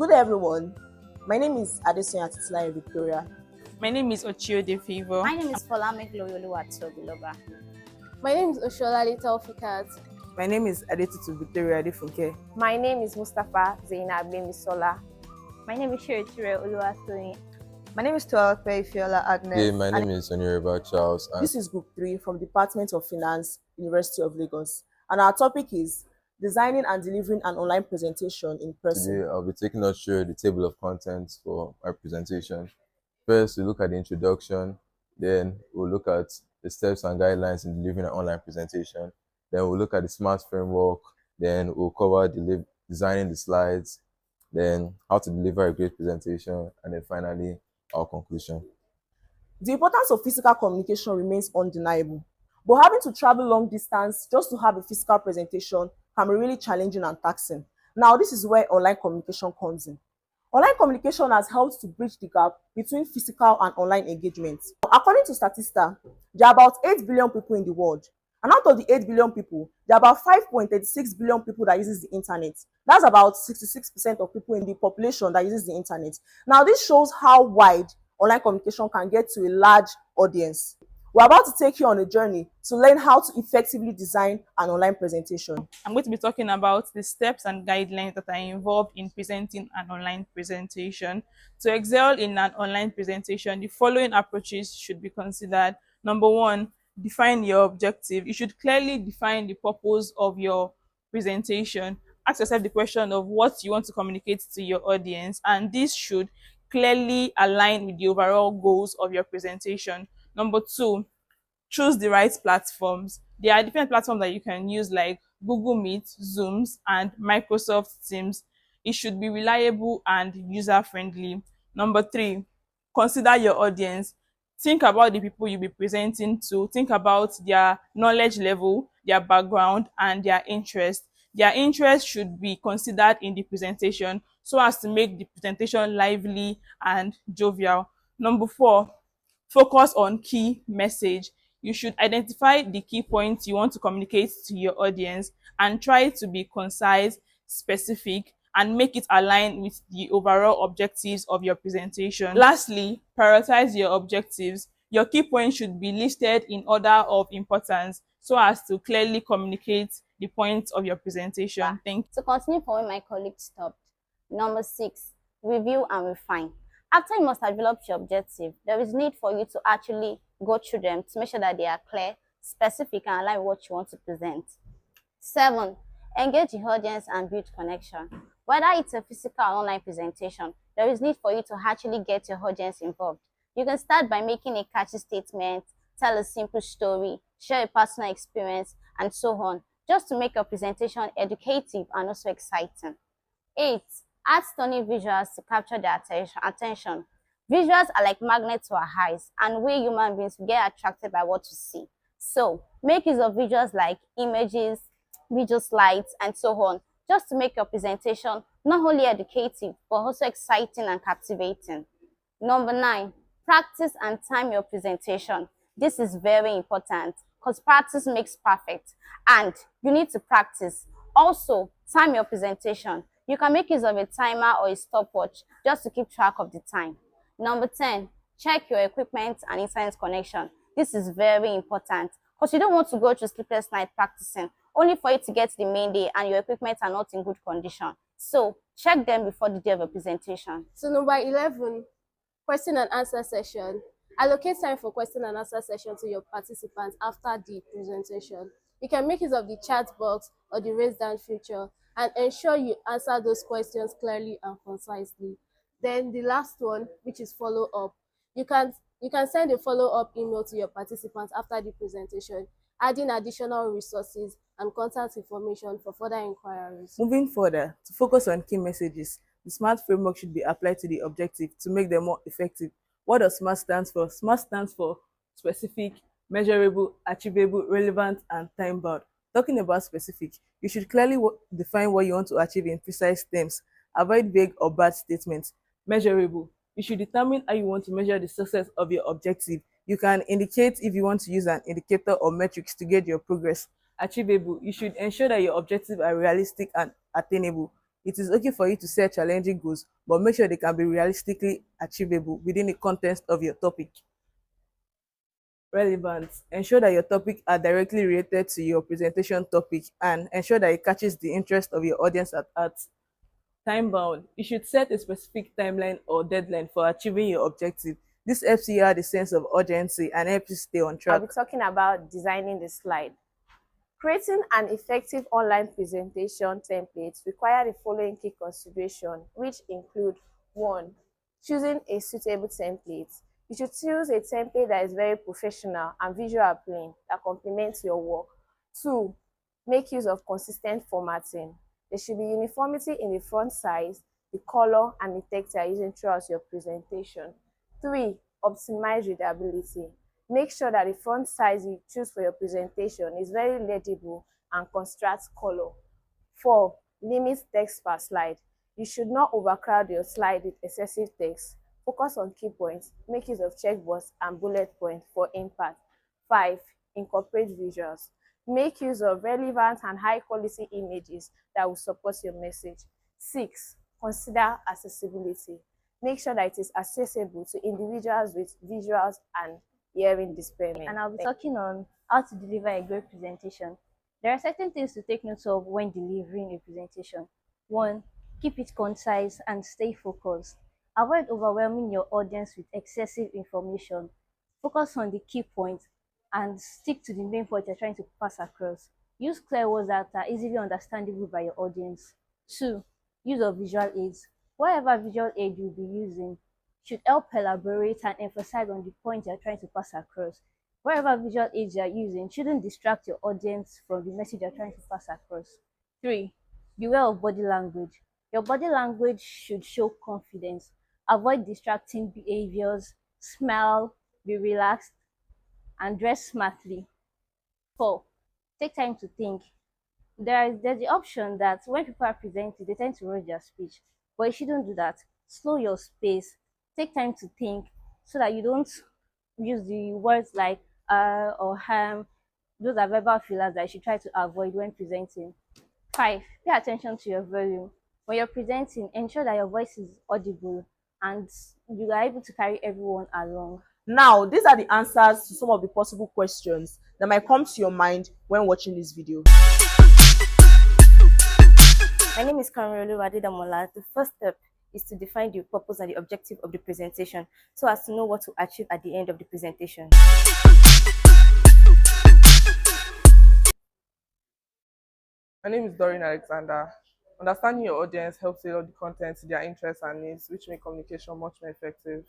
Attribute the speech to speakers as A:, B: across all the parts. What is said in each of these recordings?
A: Good day, everyone. My name is Adesoya Titilai Victoria.
B: My name is Ochio De Favor.
C: My name is Polamik Loyoluwatobiloba.
D: My name is Oshola Taufikat.
E: My name is Adetutu Victoria Adefunke.
F: My name is Mustafa Zainab Bemisola.
G: My name is Shiritire Oluwatoyin.
H: My name is Toape Fiola Agnes.
I: Hey, my name is Oniriba Charles.
A: This is Group 3 from Department of Finance, University of Lagos. And our topic is designing and delivering an online presentation in person.
I: Today, I'll be taking us through the table of contents for our presentation. First, we look at the introduction. Then we'll look at the steps and guidelines in delivering an online presentation. Then we'll look at the SMART framework. Then we'll cover designing the slides. Then how to deliver a great presentation. And then finally, our conclusion.
A: The importance of physical communication remains undeniable, but having to travel long distance just to have a physical presentation can be really challenging and taxing. Now, this is where online communication comes in. Online communication has helped to bridge the gap between physical and online engagement. According to Statista, there are about 8 billion people in the world. And out of the 8 billion people, there are about 5.36 billion people that uses the internet. That's about 66% of people in the population that uses the internet. Now, this shows how wide online communication can get to a large audience. We're about to take you on a journey to learn how to effectively design an online presentation.
B: I'm going to be talking about the steps and guidelines that are involved in presenting an online presentation. To excel in an online presentation, the following approaches should be considered. Number one, define your objective. You should clearly define the purpose of your presentation. Ask yourself the question of what you want to communicate to your audience, and this should clearly align with the overall goals of your presentation. Number two, choose the right platforms. There are different platforms that you can use like Google Meet, Zooms, and Microsoft Teams. It should be reliable and user-friendly. Number three, consider your audience. Think about the people you'll be presenting to. Think about their knowledge level, their background, and their interest. Their interest should be considered in the presentation so as to make the presentation lively and jovial. Number four, focus on key message. You should identify the key points you want to communicate to your audience and try to be concise, specific, and make it align with the overall objectives of your presentation. Lastly, prioritize your objectives. Your key points should be listed in order of importance so as to clearly communicate the points of your presentation. Thank you.
C: To continue from where my colleague stopped. Number 6, review and refine. After you must have developed your objective, there is need for you to actually go through them to make sure that they are clear, specific, and align with what you want to present. 7, engage the audience and build connection. Whether it's a physical or online presentation, there is need for you to actually get your audience involved. You can start by making a catchy statement, tell a simple story, share a personal experience, and so on, just to make your presentation educative and also exciting. 8, add stunning visuals to capture their attention. Visuals are like magnets to our eyes, and we human beings get attracted by what we see. So make use of visuals like images, video slides, and so on, just to make your presentation not only educative, but also exciting and captivating. Number 9, practice and time your presentation. This is very important because practice makes perfect, and you need to practice. Also, time your presentation. You can make use of a timer or a stopwatch just to keep track of the time. Number 10, check your equipment and internet connection. This is very important because you don't want to go to sleepless night practicing only for you to get to the main day and your equipment are not in good condition. So check them before the day of a presentation.
D: So number 11, question and answer session. Allocate time for question and answer session to your participants after the presentation. You can make use of the chat box or the raise down feature and ensure you answer those questions clearly and concisely. Then the last one, which is follow up. You can send a follow-up email to your participants after the presentation, adding additional resources and contact information for further inquiries.
E: Moving further, to focus on key messages, the SMART framework should be applied to the objective to make them more effective. What does SMART stand for? SMART stands for specific, measurable, achievable, relevant, and time-bound. Talking about specific, you should clearly define what you want to achieve in precise terms. Avoid vague or bad statements. Measurable, you should determine how you want to measure the success of your objective. You can indicate if you want to use an indicator or metrics to gauge your progress. Achievable, you should ensure that your objectives are realistic and attainable. It is okay for you to set challenging goals, but make sure they can be realistically achievable within the context of your topic. Relevance. Ensure that your topic are directly related to your presentation topic and ensure that it catches the interest of your audience at heart. Time bound. You should set a specific timeline or deadline for achieving your objective. This helps you add a sense of urgency and helps you stay on
F: I'll
E: track.
F: be talking about designing the slide. Creating an effective online presentation template requires the following key considerations, which include: 1. Choosing a suitable template. You should choose a template that is very professional and visual appealing that complements your work. 2. Make use of consistent formatting. There should be uniformity in the font size, the color, and the text you are using throughout your presentation. 3. Optimize readability. Make sure that the font size you choose for your presentation is very legible and contrasts color. 4. Limit text per slide. You should not overcrowd your slide with excessive text. Focus on key points. Make use of checkbox and bullet points for impact. 5. Incorporate visuals. Make use of relevant and high-quality images that will support your message. 6. Consider accessibility. Make sure that it is accessible to individuals with visuals and hearing impairment.
G: And I'll be talking on how to deliver a great presentation. There are certain things to take note of when delivering a presentation. 1. Keep it concise and stay focused. Avoid overwhelming your audience with excessive information. Focus on the key points and stick to the main point you're trying to pass across. Use clear words that are easily understandable by your audience. 2. Use of visual aids. Whatever visual aid you'll be using should help elaborate and emphasize on the point you're trying to pass across. Whatever visual aids you're using shouldn't distract your audience from the message you're trying to pass across. 3. Beware of body language. Your body language should show confidence. Avoid distracting behaviors. Smile, be relaxed, and dress smartly. 4. Take time to think. There's the option that when people are presenting, they tend to rush their speech, but you shouldn't do that. Slow your pace. Take time to think so that you don't use the words like or those are verbal fillers that you should try to avoid when presenting. 5. Pay attention to your volume. When you're presenting, ensure that your voice is audible and you are able to carry everyone along.
A: Now, these are the answers to some of the possible questions that might come to your mind when watching this video.
J: My name is Kamirolu Adedamola. The first step is to define the purpose and the objective of the presentation so as to know what to achieve at the end of the presentation.
K: My name is Doreen Alexander. Understanding your audience helps tailor the content to their interests and needs, which make communication much more effective.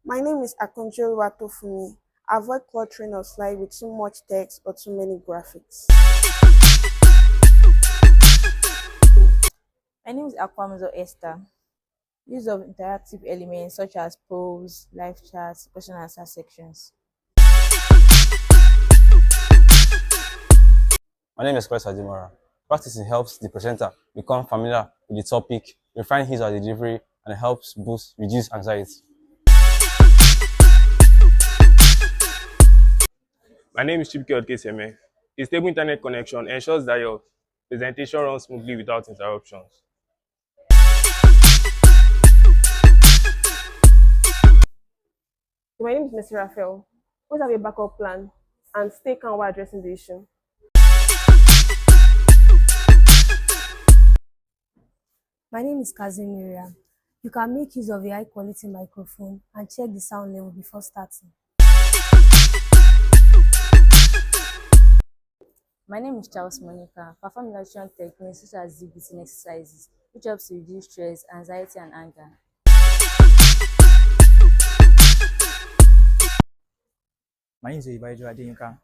L: My name is Akonjo Watofumi. Avoid cluttering of slide with too much text or too many graphics.
M: My name is Akwamzo Esther. Use of interactive elements such as polls, live chats, question and answer sections.
N: My name is Chris Adimora. Practicing helps the presenter become familiar with the topic, refine his or her delivery, and helps reduce anxiety.
O: My name is Chibike Odkeseme. A stable internet connection ensures that your presentation runs smoothly without interruptions.
D: My name is Messi Raphael. Always have a backup plan and stay calm while addressing the issue.
P: My name is Kazim Miriam. You can make use of a high-quality microphone and check the sound level before starting.
M: My name is Charles Monica. Perform relaxation techniques such as deep breathing exercises, which helps to reduce stress, anxiety, and anger.
Q: My name is Ibajo Adeyinka.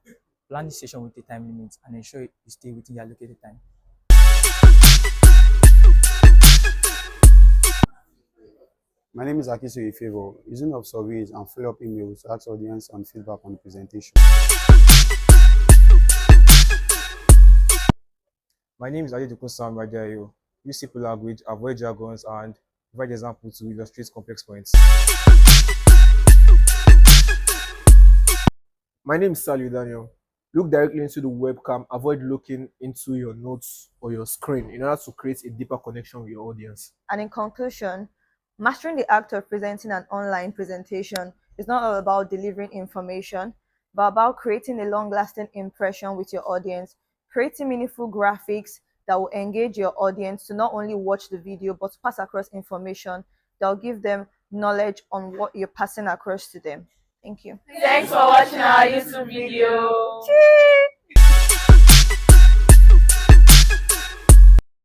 Q: Plan this session with a time limit and ensure you stay within the allocated time.
R: My name is Akiso Ifevo. Using of surveys and follow-up emails to ask audience and feedback on the presentation.
S: My name is Adeduku Sam Rajayo. Use simple language, avoid jargons, and provide examples to illustrate complex points.
T: My name is Salu Daniel. Look directly into the webcam. Avoid looking into your notes or your screen in order to create a deeper connection with your audience.
H: And in conclusion, mastering the act of presenting an online presentation is not all about delivering information, but about creating a long-lasting impression with your audience, creating meaningful graphics that will engage your audience to not only watch the video, but pass across information that will give them knowledge on what you're passing across to them. Thank you.
B: Thanks for watching our YouTube video.
H: Cheers!